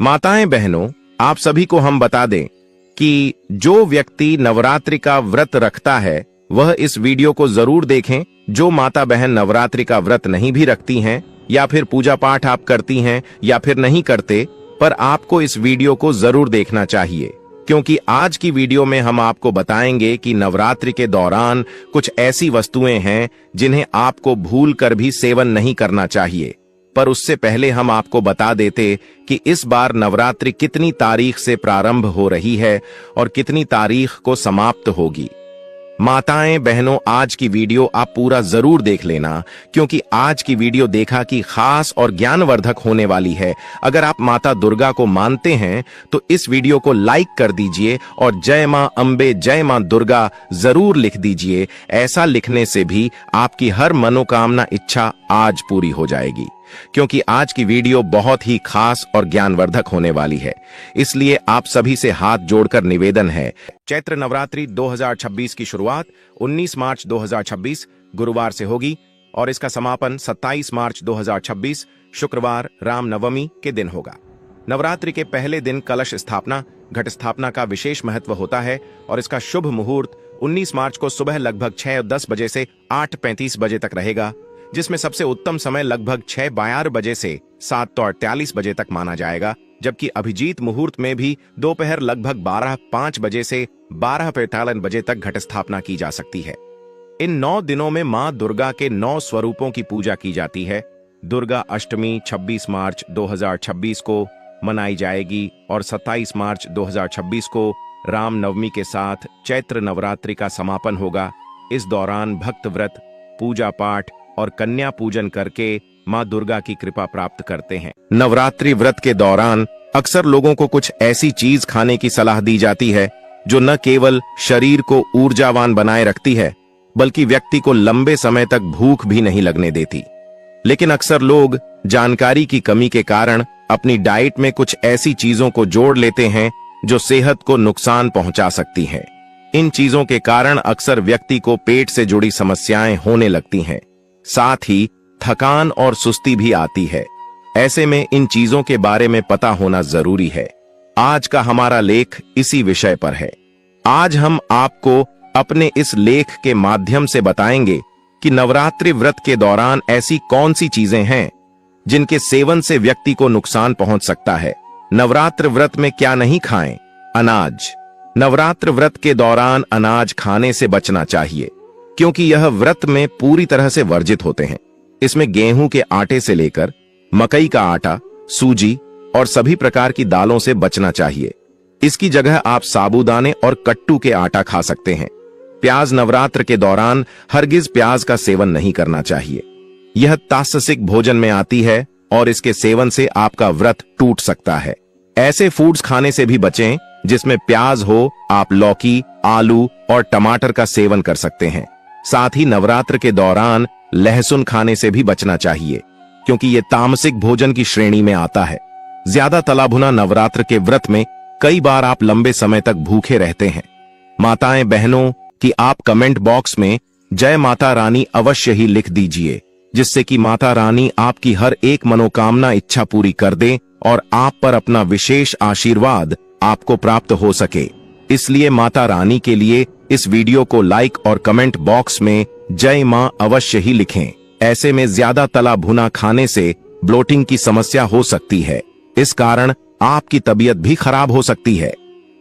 माताएं बहनों, आप सभी को हम बता दें कि जो व्यक्ति नवरात्रि का व्रत रखता है वह इस वीडियो को जरूर देखें। जो माता बहन नवरात्रि का व्रत नहीं भी रखती हैं या फिर पूजा पाठ आप करती हैं या फिर नहीं करते, पर आपको इस वीडियो को जरूर देखना चाहिए, क्योंकि आज की वीडियो में हम आपको बताएंगे कि नवरात्रि के दौरान कुछ ऐसी वस्तुएं हैं जिन्हें आपको भूल कर भी सेवन नहीं करना चाहिए। पर उससे पहले हम आपको बता देते कि इस बार नवरात्रि कितनी तारीख से प्रारंभ हो रही है और कितनी तारीख को समाप्त होगी। माताएं बहनों, आज की वीडियो आप पूरा जरूर देख लेना, क्योंकि आज की वीडियो देखा कि खास और ज्ञानवर्धक होने वाली है। अगर आप माता दुर्गा को मानते हैं तो इस वीडियो को लाइक कर दीजिए और जय मां अंबे, जय मां दुर्गा जरूर लिख दीजिए। ऐसा लिखने से भी आपकी हर मनोकामना इच्छा आज पूरी हो जाएगी, क्योंकि आज की वीडियो बहुत ही खास और ज्ञानवर्धक होने वाली है। इसलिए आप सभी से हाथ जोड़कर निवेदन है, चैत्र नवरात्रि 2026 की शुरुआत 19 मार्च 2026 गुरुवार से होगी और इसका समापन 27 मार्च 2026 शुक्रवार रामनवमी के दिन होगा। नवरात्रि के पहले दिन कलश स्थापना, घट स्थापना का विशेष महत्व होता है और इसका शुभ मुहूर्त 19 मार्च को सुबह लगभग 6:10 बजे से 8:35 बजे तक रहेगा, जिसमें सबसे उत्तम समय लगभग 6:52 बजे से 7:43 बजे तक माना जाएगा, जबकि अभिजीत मुहूर्त में भी दोपहर लगभग 12:05 बजे से 12:45 बजे तक घट स्थापना की जा सकती है। इन 9 दिनों में मां दुर्गा के 9 स्वरूपों की पूजा की जाती है। दुर्गा अष्टमी 26 मार्च 2026 को मनाई जाएगी और 27 मार्च 2026 को रामनवमी के साथ चैत्र नवरात्रि का समापन होगा। इस दौरान भक्त व्रत, पूजा पाठ और कन्या पूजन करके मां दुर्गा की कृपा प्राप्त करते हैं। नवरात्रि व्रत के दौरान अक्सर लोगों को कुछ ऐसी चीज खाने की सलाह दी जाती है जो न केवल शरीर को ऊर्जावान बनाए रखती है, बल्कि व्यक्ति को लंबे समय तक भूख भी नहीं लगने देती। लेकिन अक्सर लोग जानकारी की कमी के कारण अपनी डाइट में कुछ ऐसी चीजों को जोड़ लेते हैं जो सेहत को नुकसान पहुंचा सकती हैं। इन चीजों के कारण अक्सर व्यक्ति को पेट से जुड़ी समस्याएं होने लगती हैं, साथ ही थकान और सुस्ती भी आती है। ऐसे में इन चीजों के बारे में पता होना जरूरी है। आज का हमारा लेख इसी विषय पर है। आज हम आपको अपने इस लेख के माध्यम से बताएंगे कि नवरात्रि व्रत के दौरान ऐसी कौन सी चीजें हैं जिनके सेवन से व्यक्ति को नुकसान पहुंच सकता है। नवरात्र व्रत में क्या नहीं खाएं? अनाज। नवरात्र व्रत के दौरान अनाज खाने से बचना चाहिए, क्योंकि यह व्रत में पूरी तरह से वर्जित होते हैं। इसमें गेहूं के आटे से लेकर मकई का आटा, सूजी और सभी प्रकार की दालों से बचना चाहिए। इसकी जगह आप साबूदाने और कट्टू के आटा खा सकते हैं। प्याज नवरात्र के दौरान हरगिज प्याज का सेवन नहीं करना चाहिए। यह तामसिक भोजन में आती है और इसके सेवन से आपका व्रत टूट सकता है। ऐसे फूड्स खाने से भी बचें जिसमें प्याज हो। आप लौकी, आलू और टमाटर का सेवन कर सकते हैं। साथ ही नवरात्र के दौरान लहसुन खाने से भी बचना चाहिए, क्योंकि यह तामसिक भोजन की श्रेणी में आता है। ज्यादा तला भुना नवरात्र के व्रत में कई बार आप लंबे समय तक भूखे रहते हैं। माताएं बहनों, कि आप कमेंट बॉक्स में जय माता रानी अवश्य ही लिख दीजिए, जिससे कि माता रानी आपकी हर एक मनोकामना इच्छा पूरी कर दे और आप पर अपना विशेष आशीर्वाद आपको प्राप्त हो सके। इसलिए माता रानी के लिए इस वीडियो को लाइक और कमेंट बॉक्स में जय मां अवश्य ही लिखें। ऐसे में ज्यादा तला भुना खाने से ब्लोटिंग की समस्या हो सकती है। इस कारण आपकी तबीयत भी खराब हो सकती है।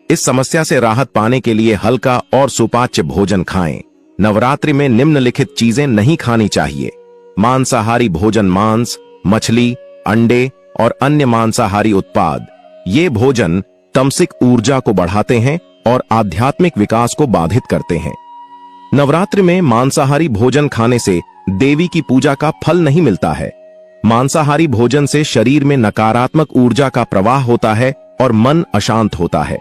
इस समस्या से राहत पाने के लिए हल्का और सुपाच्य भोजन खाएं। नवरात्रि में निम्नलिखित चीजें नहीं खानी चाहिए। मांसाहारी भोजन, मांस, मछली, अंडे और अन्य मांसाहारी उत्पाद। ये भोजन तमसिक ऊर्जा को बढ़ाते हैं और आध्यात्मिक विकास को बाधित करते हैं। नवरात्रि में मांसाहारी भोजन खाने से देवी की पूजा का फल नहीं मिलता है। मांसाहारी भोजन से शरीर में नकारात्मक ऊर्जा का प्रवाह होता है और मन अशांत होता है।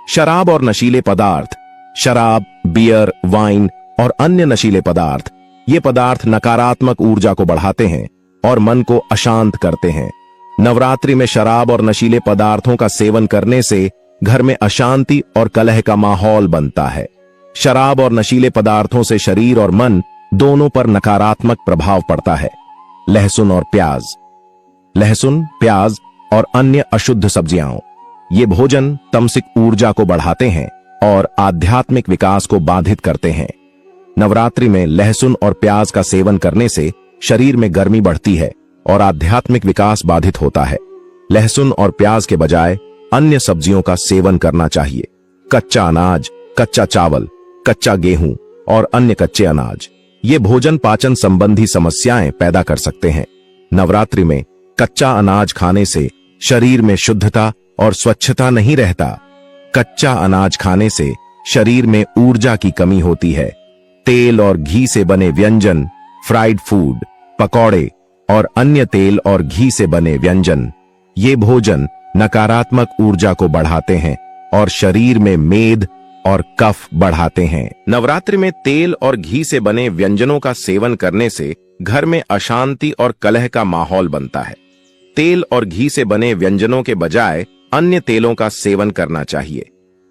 शराब और नशीले पदार्थ। शराब, बियर, वाइन और अन्य नशीले पदार्थ, ये पदार्थ नकारात्मक ऊर्जा को बढ़ाते हैं और मन को अशांत करते हैं। नवरात्रि में शराब और नशीले पदार्थों का सेवन करने से घर में अशांति और कलह का माहौल बनता है। शराब और नशीले पदार्थों से शरीर और मन दोनों पर नकारात्मक प्रभाव पड़ता है। लहसुन और प्याज। लहसुन, प्याज और अन्य अशुद्ध सब्जियां। ये भोजन तमसिक ऊर्जा को बढ़ाते हैं और आध्यात्मिक विकास को बाधित करते हैं। नवरात्रि में लहसुन और प्याज का सेवन करने से शरीर में गर्मी बढ़ती है और आध्यात्मिक विकास बाधित होता है। लहसुन और प्याज के बजाय अन्य सब्जियों का सेवन करना चाहिए। कच्चा अनाज, कच्चा चावल, कच्चा गेहूं और अन्य कच्चे अनाज ये भोजन पाचन संबंधी समस्याएं पैदा कर सकते हैं। नवरात्रि में कच्चा अनाज खाने से शरीर में शुद्धता और स्वच्छता नहीं रहता। कच्चा अनाज खाने से शरीर में ऊर्जा की कमी होती है। तेल और घी से बने व्यंजन, फ्राइड फूड, पकौड़े और अन्य तेल और घी से बने व्यंजन, ये भोजन नकारात्मक ऊर्जा को बढ़ाते हैं और शरीर में मेद और कफ बढ़ाते हैं। नवरात्रि में तेल और घी से बने व्यंजनों का सेवन करने से घर में अशांति और कलह का माहौल बनता है। तेल और घी से बने व्यंजनों के बजाय अन्य तेलों का सेवन करना चाहिए।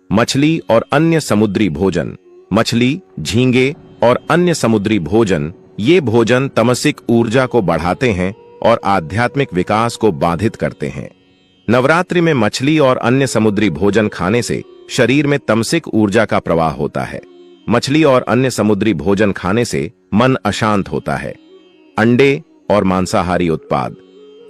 मछली और अन्य समुद्री भोजन, मछली, झींगे और अन्य समुद्री भोजन, ये भोजन तमसिक ऊर्जा को बढ़ाते हैं और आध्यात्मिक विकास को बाधित करते हैं। नवरात्रि में मछली और अन्य समुद्री भोजन खाने से शरीर में तमसिक ऊर्जा का प्रवाह होता है। मछली और अन्य समुद्री भोजन खाने से मन अशांत होता है। अंडे और मांसाहारी उत्पाद,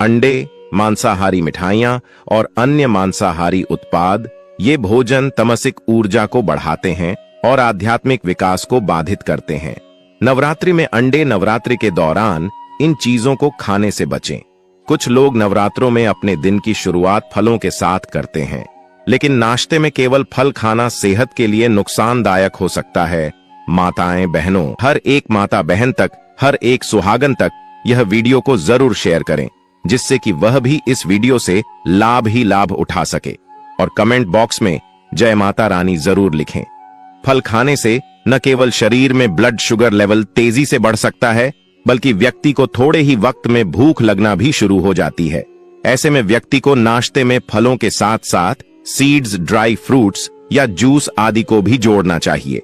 अंडे, मांसाहारी मिठाइयां और अन्य मांसाहारी उत्पाद, ये भोजन तमसिक ऊर्जा को बढ़ाते हैं और आध्यात्मिक विकास को बाधित करते हैं। नवरात्रि में अंडे, नवरात्रि के दौरान इन चीजों को खाने से बचें। कुछ लोग नवरात्रों में अपने दिन की शुरुआत फलों के साथ करते हैं, लेकिन नाश्ते में केवल फल खाना सेहत के लिए नुकसानदायक हो सकता है। माताएं, बहनों, हर एक माता बहन तक, हर एक सुहागन तक यह वीडियो को जरूर शेयर करें, जिससे कि वह भी इस वीडियो से लाभ ही लाभ उठा सके। और कमेंट बॉक्स में जय माता रानी जरूर लिखें। फल खाने से न केवल शरीर में ब्लड शुगर लेवल तेजी से बढ़ सकता है, बल्कि व्यक्ति को थोड़े ही वक्त में भूख लगना भी शुरू हो जाती है। ऐसे में व्यक्ति को नाश्ते में फलों के साथ साथ सीड्स, ड्राई फ्रूट्स या जूस आदि को भी जोड़ना चाहिए।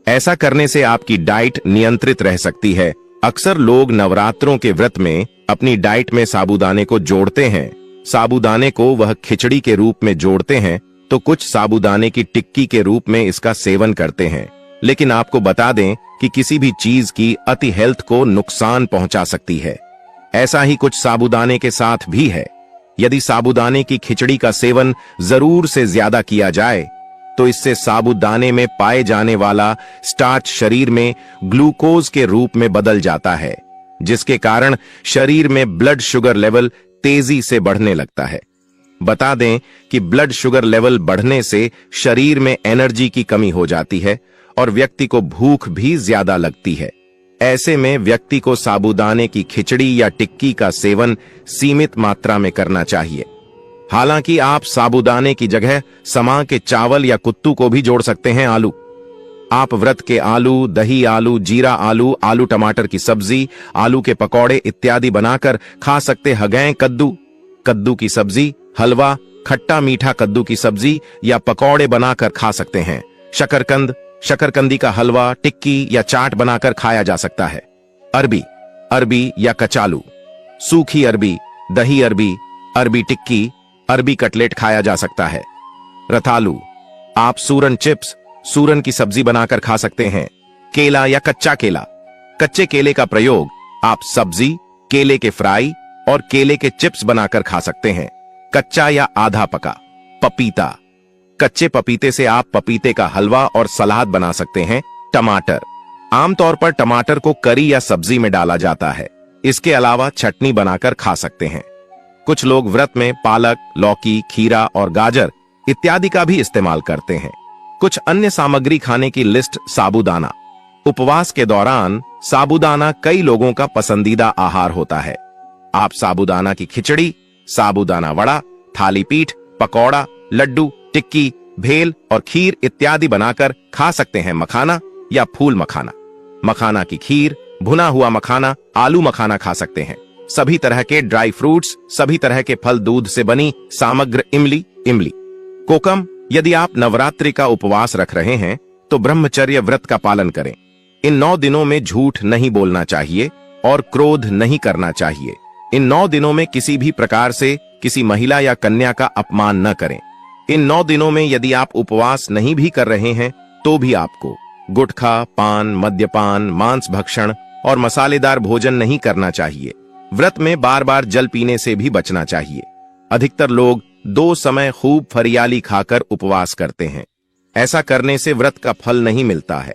ऐसा करने से आपकी डाइट नियंत्रित रह सकती है। अक्सर लोग नवरात्रों के व्रत में अपनी डाइट में साबूदाने को जोड़ते हैं। साबूदाने को वह खिचड़ी के रूप में जोड़ते हैं, तो कुछ साबूदाने की टिक्की के रूप में इसका सेवन करते हैं। लेकिन आपको बता दें कि किसी भी चीज की अति हेल्थ को नुकसान पहुंचा सकती है। ऐसा ही कुछ साबूदाने के साथ भी है। यदि साबूदाने की खिचड़ी का सेवन जरूर से ज्यादा किया जाए, तो इससे साबूदाने में पाए जाने वाला स्टार्च शरीर में ग्लूकोज के रूप में बदल जाता है, जिसके कारण शरीर में ब्लड शुगर लेवल तेजी से बढ़ने लगता है। बता दें कि ब्लड शुगर लेवल बढ़ने से शरीर में एनर्जी की कमी हो जाती है और व्यक्ति को भूख भी ज्यादा लगती है। ऐसे में व्यक्ति को साबूदाने की खिचड़ी या टिक्की का सेवन सीमित मात्रा में करना चाहिए। हालांकि आप साबूदाने की जगह समा के चावल या कुत्तू को भी जोड़ सकते हैं। आलू, आप व्रत के आलू, दही आलू, जीरा आलू, आलू टमाटर की सब्जी, आलू के पकौड़े इत्यादि बनाकर खा सकते हैं। कद्दू की सब्जी, हलवा, खट्टा मीठा कद्दू की सब्जी या पकौड़े बनाकर खा सकते हैं। शकरकंदी का हलवा, टिक्की या चाट बनाकर खाया जा सकता है। अरबी या कचालू, सूखी अरबी, दही अरबी, अरबी टिक्की, अरबी कटलेट खाया जा सकता है। रतालू, आप सूरन चिप्स, सूरन की सब्जी बनाकर खा सकते हैं। केला या कच्चा केला, कच्चे केले का प्रयोग आप सब्जी, केले के फ्राई और केले के चिप्स बनाकर खा सकते हैं। कच्चा या आधा पका पपीता, कच्चे पपीते से आप पपीते का हलवा और सलाद बना सकते हैं। टमाटर, आमतौर पर टमाटर को करी या सब्जी में डाला जाता है। इसके अलावा चटनी बनाकर खा सकते हैं। कुछ लोग व्रत में पालक, लौकी, खीरा और गाजर इत्यादि का भी इस्तेमाल करते हैं। कुछ अन्य सामग्री खाने की लिस्ट। साबूदाना, उपवास के दौरान साबूदाना कई लोगों का पसंदीदा आहार होता है। आप साबूदाना की खिचड़ी, साबूदाना वड़ा, थाली पीठ, पकौड़ा, लड्डू, टिक्की, भेल और खीर इत्यादि बनाकर खा सकते हैं। मखाना या फूल मखाना, मखाना की खीर, भुना हुआ मखाना, आलू मखाना खा सकते हैं। सभी तरह के ड्राई फ्रूट्स, सभी तरह के फल, दूध से बनी सामग्री, इमली। कोकम, यदि आप नवरात्रि का उपवास रख रहे हैं तो ब्रह्मचर्य व्रत का पालन करें। इन 9 दिनों में झूठ नहीं बोलना चाहिए और क्रोध नहीं करना चाहिए। इन 9 दिनों में किसी भी प्रकार से किसी महिला या कन्या का अपमान न करें। इन 9 दिनों में यदि आप उपवास नहीं भी कर रहे हैं तो भी आपको गुटखा, पान, मद्यपान, मांस भक्षण और मसालेदार भोजन नहीं करना चाहिए। व्रत में बार बार जल पीने से भी बचना चाहिए। अधिकतर लोग 2 समय खूब फरियाली खाकर उपवास करते हैं। ऐसा करने से व्रत का फल नहीं मिलता है।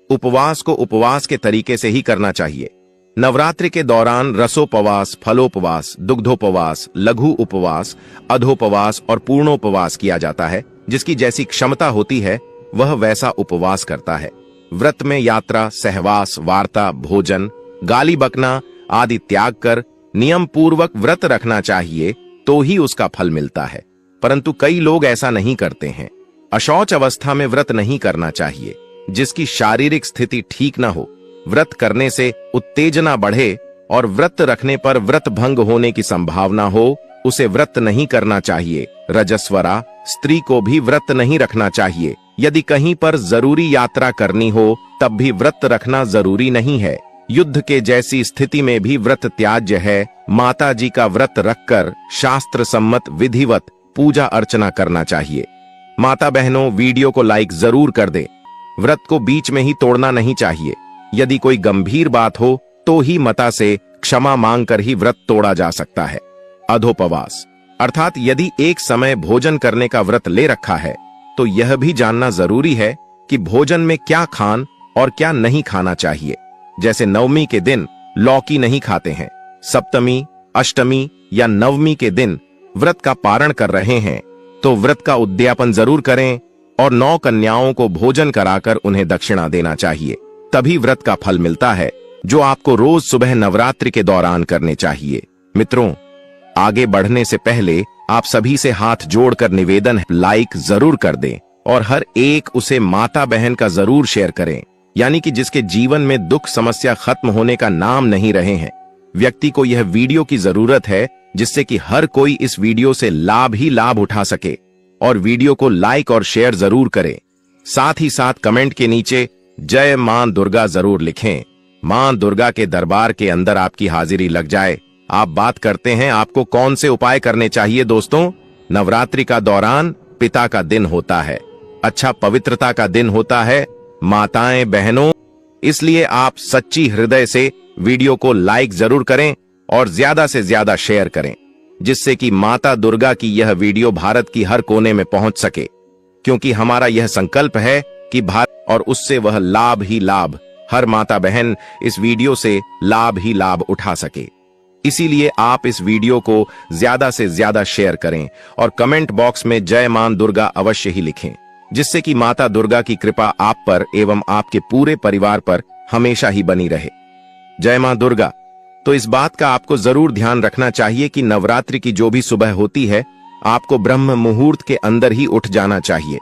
उपवास को उपवास के तरीके से ही करना चाहिए। नवरात्रि के दौरान रसोपवास, फलोपवास, दुग्धोपवास, लघु उपवास, अधोपवास और पूर्णोपवास किया जाता है। जिसकी जैसी क्षमता होती है वह वैसा उपवास करता है। व्रत में यात्रा, सहवास, वार्ता, भोजन, गाली बकना आदि त्याग कर नियम पूर्वक व्रत रखना चाहिए तो ही उसका फल मिलता है। परंतु कई लोग ऐसा नहीं करते हैं। अशौच अवस्था में व्रत नहीं करना चाहिए। जिसकी शारीरिक स्थिति ठीक न हो, व्रत करने से उत्तेजना बढ़े और व्रत रखने पर व्रत भंग होने की संभावना हो, उसे व्रत नहीं करना चाहिए। रजस्वरा स्त्री को भी व्रत नहीं रखना चाहिए। यदि कहीं पर जरूरी यात्रा करनी हो तब भी व्रत रखना जरूरी नहीं है। युद्ध के जैसी स्थिति में भी व्रत त्याज्य है। माता जी का व्रत रखकर शास्त्र सम्मत विधिवत पूजा अर्चना करना चाहिए। माता बहनों, वीडियो को लाइक जरूर कर दे। व्रत को बीच में ही तोड़ना नहीं चाहिए। यदि कोई गंभीर बात हो तो ही माता से क्षमा मांगकर ही व्रत तोड़ा जा सकता है। अधोपवास अर्थात यदि एक समय भोजन करने का व्रत ले रखा है तो यह भी जानना जरूरी है कि भोजन में क्या खान और क्या नहीं खाना चाहिए। जैसे नवमी के दिन लौकी नहीं खाते हैं, सप्तमी, अष्टमी या नवमी के दिन व्रत का पारण कर रहे हैं तो व्रत का उद्यापन जरूर करें और 9 कन्याओं को भोजन कराकर उन्हें दक्षिणा देना चाहिए। तभी व्रत का फल मिलता है, जो आपको रोज सुबह नवरात्रि के दौरान करने चाहिए। मित्रों, आगे बढ़ने से पहले आप सभी से हाथ जोड़कर निवेदन है, लाइक जरूर कर दें और हर एक उसे माता बहन का जरूर शेयर करें। यानी कि जिसके जीवन में दुख समस्या खत्म होने का नाम नहीं रहे हैं। व्यक्ति को यह वीडियो की जरूरत है जिससे कि हर कोई इस वीडियो से लाभ ही लाभ उठा सके। और वीडियो को लाइक और शेयर जरूर करें। साथ ही साथ कमेंट के नीचे जय मां दुर्गा जरूर लिखें। मां दुर्गा के दरबार के अंदर आपकी हाजिरी लग जाए। आप बात करते हैं आपको कौन से उपाय करने चाहिए। दोस्तों, नवरात्रि का दौरान पिता का दिन होता है, अच्छा पवित्रता का दिन होता है। माताएं बहनों, इसलिए आप सच्ची हृदय से वीडियो को लाइक जरूर करें और ज्यादा से ज्यादा शेयर करें, जिससे कि माता दुर्गा की यह वीडियो भारत की हर कोने में पहुंच सके। क्योंकि हमारा यह संकल्प है कि भारत और उससे वह लाभ ही लाभ, हर माता बहन इस वीडियो से लाभ ही लाभ उठा सके। इसीलिए आप इस वीडियो को ज्यादा से ज्यादा शेयर करें और कमेंट बॉक्स में जय मां दुर्गा अवश्य ही लिखें, जिससे कि माता दुर्गा की कृपा आप पर एवं आपके पूरे परिवार पर हमेशा ही बनी रहे। जय मां दुर्गा। तो इस बात का आपको जरूर ध्यान रखना चाहिए कि नवरात्रि की जो भी सुबह होती है, आपको ब्रह्म मुहूर्त के अंदर ही उठ जाना चाहिए।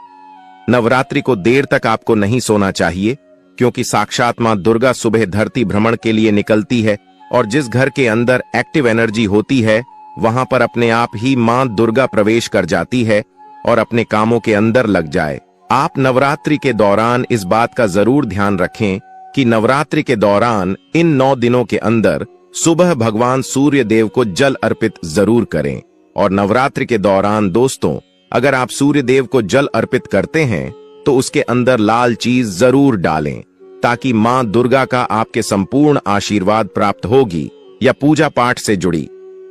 नवरात्रि को देर तक आपको नहीं सोना चाहिए, क्योंकि साक्षात मां दुर्गा सुबह धरती भ्रमण के लिए निकलती है और जिस घर के अंदर एक्टिव एनर्जी होती है वहां पर अपने आप ही मां दुर्गा प्रवेश कर जाती है और अपने कामों के अंदर लग जाए। आप नवरात्रि के दौरान इस बात का जरूर ध्यान रखें कि नवरात्रि के दौरान इन 9 दिनों के अंदर सुबह भगवान सूर्य देव को जल अर्पित जरूर करें। और नवरात्रि के दौरान दोस्तों, अगर आप सूर्य देव को जल अर्पित करते हैं तो उसके अंदर लाल चीज जरूर डालें, ताकि मां दुर्गा का आपके संपूर्ण आशीर्वाद प्राप्त होगी। या पूजा पाठ से जुड़ी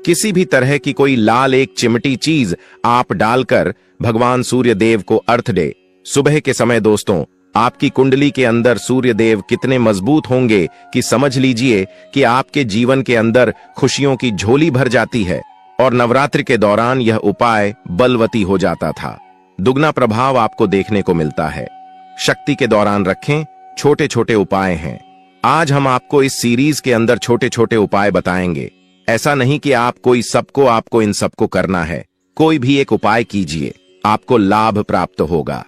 किसी भी तरह की कोई लाल एक चिमटी चीज आप डालकर भगवान सूर्य देव को अर्घ दे। सुबह के समय दोस्तों, आपकी कुंडली के अंदर सूर्य देव कितने मजबूत होंगे कि समझ लीजिए कि आपके जीवन के अंदर खुशियों की झोली भर जाती है। और नवरात्रि के दौरान यह उपाय बलवती हो जाता था। दुगना प्रभाव आपको देखने को मिलता है। शक्ति के दौरान रखें, छोटे छोटे उपाय हैं। आज हम आपको इस सीरीज के अंदर छोटे छोटे उपाय बताएंगे। ऐसा नहीं कि आपको इन सबको करना है। कोई भी एक उपाय कीजिए, आपको लाभ प्राप्त होगा।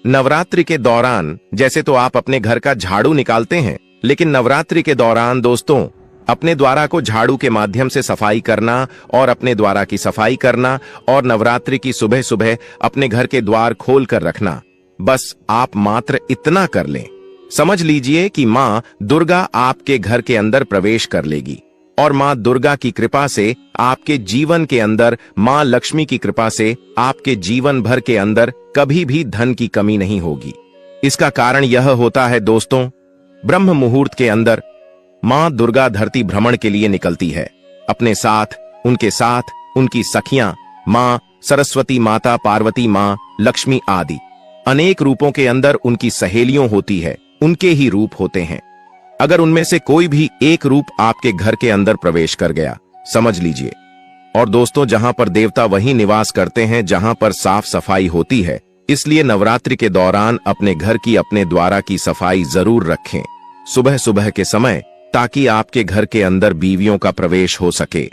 नवरात्रि के दौरान जैसे तो आप अपने घर का झाड़ू निकालते हैं, लेकिन नवरात्रि के दौरान दोस्तों अपने द्वारा को झाड़ू के माध्यम से सफाई करना और अपने द्वारा की सफाई करना और नवरात्रि की सुबह सुबह अपने घर के द्वार खोल कर रखना, बस आप मात्र इतना कर लें। समझ लीजिए कि मां दुर्गा आपके घर के अंदर प्रवेश कर लेगी। और मां दुर्गा की कृपा से आपके जीवन के अंदर, मां लक्ष्मी की कृपा से आपके जीवन भर के अंदर कभी भी धन की कमी नहीं होगी। इसका कारण यह होता है दोस्तों, ब्रह्म मुहूर्त के अंदर मां दुर्गा धरती भ्रमण के लिए निकलती है। अपने साथ उनकी सखियां मां सरस्वती माता, पार्वती मां, लक्ष्मी आदि अनेक रूपों के अंदर उनकी सहेलियों होती है, उनके ही रूप होते हैं। अगर उनमें से कोई भी एक रूप आपके घर के अंदर प्रवेश कर गया, समझ लीजिए। और दोस्तों, जहां पर देवता वहीं निवास करते हैं जहां पर साफ सफाई होती है, इसलिए नवरात्रि के दौरान अपने घर की, अपने द्वारा की सफाई जरूर रखें सुबह सुबह के समय, ताकि आपके घर के अंदर बीवियों का प्रवेश हो सके।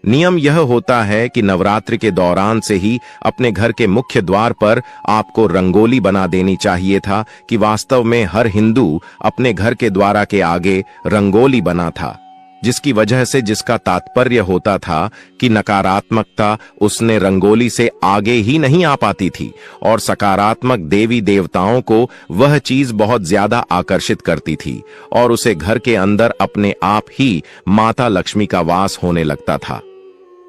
नियम यह होता है कि नवरात्रि के दौरान से ही अपने घर के मुख्य द्वार पर आपको रंगोली बना देनी चाहिए था, कि वास्तव में हर हिंदू अपने घर के द्वार के आगे रंगोली बना था, जिसकी वजह से, जिसका तात्पर्य होता था कि नकारात्मकता उसने रंगोली से आगे ही नहीं आ पाती थी और सकारात्मक देवी देवताओं को वह चीज बहुत ज्यादा आकर्षित करती थी और उसे घर के अंदर अपने आप ही माता लक्ष्मी का वास होने लगता था।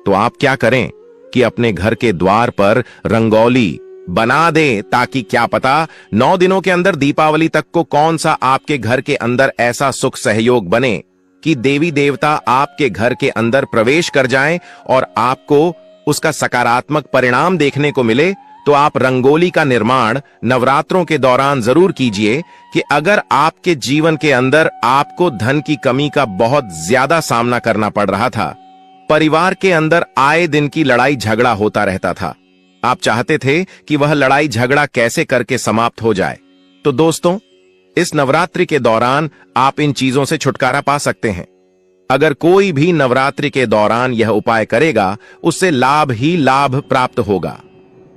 तो आप क्या करें कि अपने घर के द्वार पर रंगोली बना दें, ताकि क्या पता 9 दिनों के अंदर दीपावली तक को कौन सा आपके घर के अंदर ऐसा सुख सहयोग बने कि देवी देवता आपके घर के अंदर प्रवेश कर जाएं और आपको उसका सकारात्मक परिणाम देखने को मिले। तो आप रंगोली का निर्माण नवरात्रों के दौरान जरूर कीजिए, कि अगर आपके जीवन के अंदर आपको धन की कमी का बहुत ज्यादा सामना करना पड़ रहा था, परिवार के अंदर आए दिन की लड़ाई झगड़ा होता रहता था, आप चाहते थे कि वह लड़ाई झगड़ा कैसे करके समाप्त हो जाए, तो दोस्तों, इस नवरात्रि के दौरान आप इन चीजों से छुटकारा पा सकते हैं। अगर कोई भी नवरात्रि के दौरान यह उपाय करेगा, उससे लाभ ही लाभ प्राप्त होगा।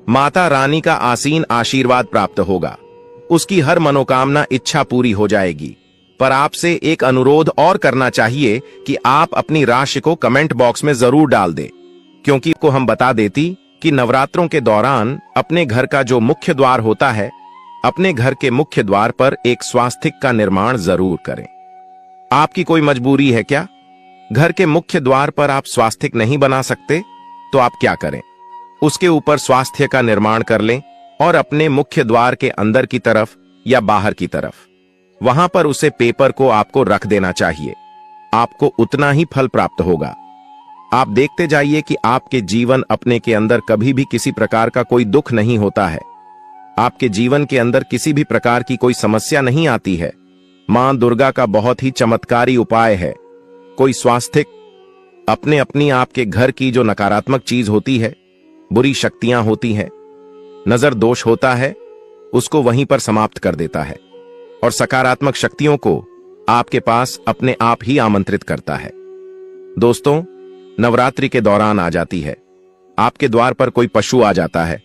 माता रानी का आसीन आशीर्वाद प्राप्त होगा, उसकी हर मनोकामना इच्छा पूरी हो जाएगी। पर आपसे एक अनुरोध और करना चाहिए कि आप अपनी राशि को कमेंट बॉक्स में जरूर डाल दें, क्योंकि को हम बता देती कि नवरात्रों के दौरान अपने घर का जो मुख्य द्वार होता है, अपने घर के मुख्य द्वार पर एक स्वास्तिक का निर्माण जरूर करें। आपकी कोई मजबूरी है क्या? घर के मुख्य द्वार पर आप स्वास्तिक नहीं बना सकते? तो आप क्या करें, उसके ऊपर स्वास्थ्य का निर्माण कर लें और अपने मुख्य द्वार के अंदर की तरफ या बाहर की तरफ, वहां पर उसे पेपर को आपको रख देना चाहिए। आपको उतना ही फल प्राप्त होगा। आप देखते जाइए कि आपके जीवन अपने के अंदर कभी भी किसी प्रकार का कोई दुख नहीं होता है, आपके जीवन के अंदर किसी भी प्रकार की कोई समस्या नहीं आती है। मां दुर्गा का बहुत ही चमत्कारी उपाय है। कोई स्वास्थिक अपने अपनी आपके घर की जो नकारात्मक चीज होती है, बुरी शक्तियां होती हैं, नजर दोष होता है, उसको वहीं पर समाप्त कर देता है और सकारात्मक शक्तियों को आपके पास अपने आप ही आमंत्रित करता है। दोस्तों, नवरात्रि के दौरान आ जाती है, आपके द्वार पर कोई पशु आ जाता है,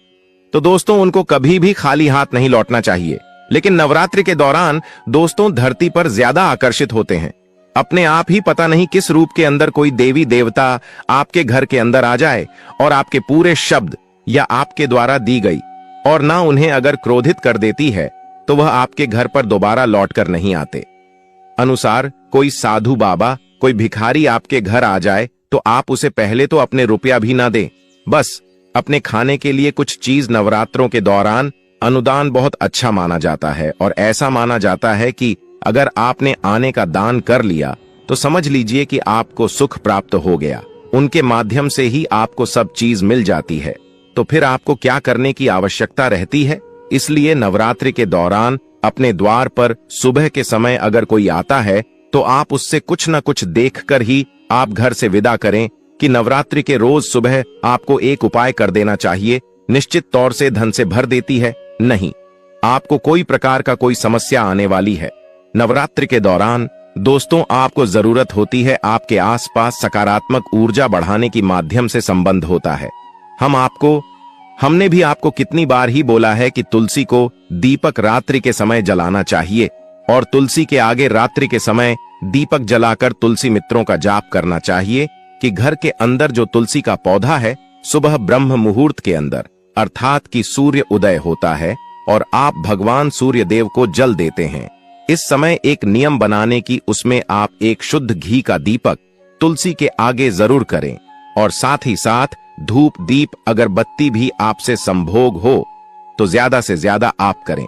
तो दोस्तों उनको कभी भी खाली हाथ नहीं लौटना चाहिए। लेकिन नवरात्रि के दौरान दोस्तों धरती पर ज्यादा आकर्षित होते हैं। अपने आप ही पता नहीं किस रूप के अंदर कोई देवी देवता आपके घर के अंदर आ जाए और आपके पूरे शब्द या आपके द्वारा दी गई और ना उन्हें अगर क्रोधित कर देती है, तो वह आपके घर पर दोबारा लौटकर नहीं आते। अनुसार कोई साधु बाबा, कोई भिखारी आपके घर आ जाए, तो आप उसे पहले तो अपने रुपया भी ना दें, बस अपने खाने के लिए कुछ चीज नवरात्रों के दौरान अनुदान बहुत अच्छा माना जाता है। और ऐसा माना जाता है कि अगर आपने आने का दान कर लिया, तो समझ लीजिए कि आपको सुख प्राप्त हो गया। उनके माध्यम से ही आपको सब चीज मिल जाती है। तो फिर आपको क्या करने की आवश्यकता रहती है? इसलिए नवरात्रि के दौरान अपने द्वार पर सुबह के समय अगर कोई आता है, तो आप उससे कुछ न कुछ देखकर ही आप घर से विदा करें, कि नवरात्रि के रोज सुबह आपको एक उपाय कर देना चाहिए, निश्चित तौर से धन से भर देती है। नहीं, आपको कोई प्रकार का कोई समस्या आने वाली है। नवरात्रि के दौरान दोस्तों आपको जरूरत होती है, आपके आसपास सकारात्मक ऊर्जा बढ़ाने की माध्यम से संबंध होता है। हमने भी आपको कितनी बार ही बोला है कि तुलसी को दीपक रात्रि के समय जलाना चाहिए और तुलसी के आगे रात्रि के समय दीपक जलाकर तुलसी मित्रों का जाप करना चाहिए, कि घर के अंदर जो तुलसी का पौधा है, सुबह ब्रह्म मुहूर्त के अंदर अर्थात कि सूर्य उदय होता है और आप भगवान सूर्य देव को जल देते हैं। इस समय एक नियम बनाने की, उसमें आप एक शुद्ध घी का दीपक तुलसी के आगे जरूर करें और साथ ही साथ धूप दीप अगरबत्ती भी आपसे संभोग हो तो ज्यादा से ज्यादा आप करें,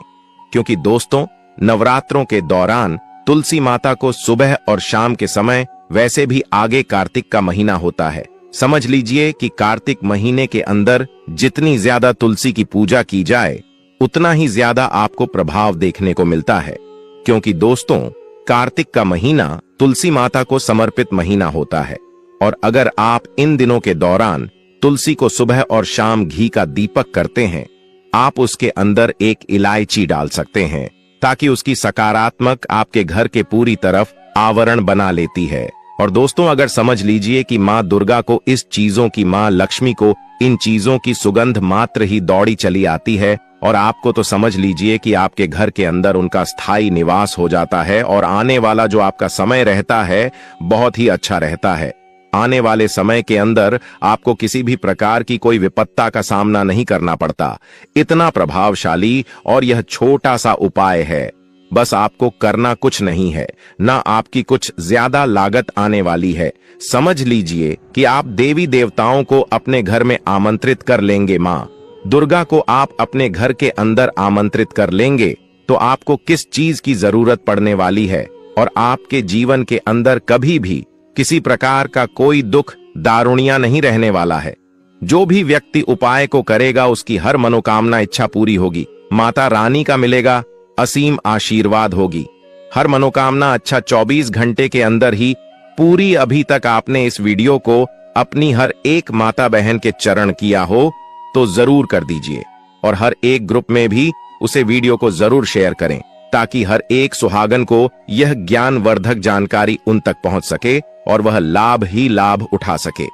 क्योंकि दोस्तों नवरात्रों के दौरान तुलसी माता को सुबह और शाम के समय, वैसे भी आगे कार्तिक का महीना होता है, समझ लीजिए कि कार्तिक महीने के अंदर जितनी ज्यादा तुलसी की पूजा की जाए उतना ही ज्यादा आपको प्रभाव देखने को मिलता है। क्योंकि दोस्तों कार्तिक का महीना तुलसी माता को समर्पित महीना होता है और अगर आप इन दिनों के दौरान तुलसी को सुबह और शाम घी का दीपक करते हैं, आप उसके अंदर एक इलायची डाल सकते हैं ताकि उसकी सकारात्मक आपके घर के पूरी तरफ आवरण बना लेती है। और दोस्तों अगर समझ लीजिए कि माँ दुर्गा को इस चीजों की, माँ लक्ष्मी को इन चीजों की सुगंध मात्र ही दौड़ी चली आती है और आपको तो समझ लीजिए कि आपके घर के अंदर उनका स्थायी निवास हो जाता है और आने वाला जो आपका समय रहता है बहुत ही अच्छा रहता है। आने वाले समय के अंदर आपको किसी भी प्रकार की कोई विपत्ता का सामना नहीं करना पड़ता। इतना प्रभावशाली और यह छोटा सा उपाय है, बस आपको करना कुछ नहीं है, ना आपकी कुछ ज्यादा लागत आने वाली है। समझ लीजिए कि आप देवी देवताओं को अपने घर में आमंत्रित कर लेंगे, माँ दुर्गा को आप अपने घर के अंदर आमंत्रित कर लेंगे तो आपको किस चीज की जरूरत पड़ने वाली है और आपके जीवन के अंदर कभी भी किसी प्रकार का कोई दुख दारुणिया नहीं रहने वाला है। जो भी व्यक्ति उपाय को करेगा उसकी हर मनोकामना इच्छा पूरी होगी, माता रानी का मिलेगा असीम आशीर्वाद होगी। हर मनोकामना अच्छा 24 घंटे के अंदर ही पूरी। अभी तक आपने इस वीडियो को अपनी हर एक माता बहन के चरण किया हो तो जरूर कर दीजिए और हर एक ग्रुप में भी उसे वीडियो को जरूर शेयर करें ताकि हर एक सुहागन को यह ज्ञानवर्धक जानकारी उन तक पहुंच सके और वह लाभ ही लाभ उठा सके।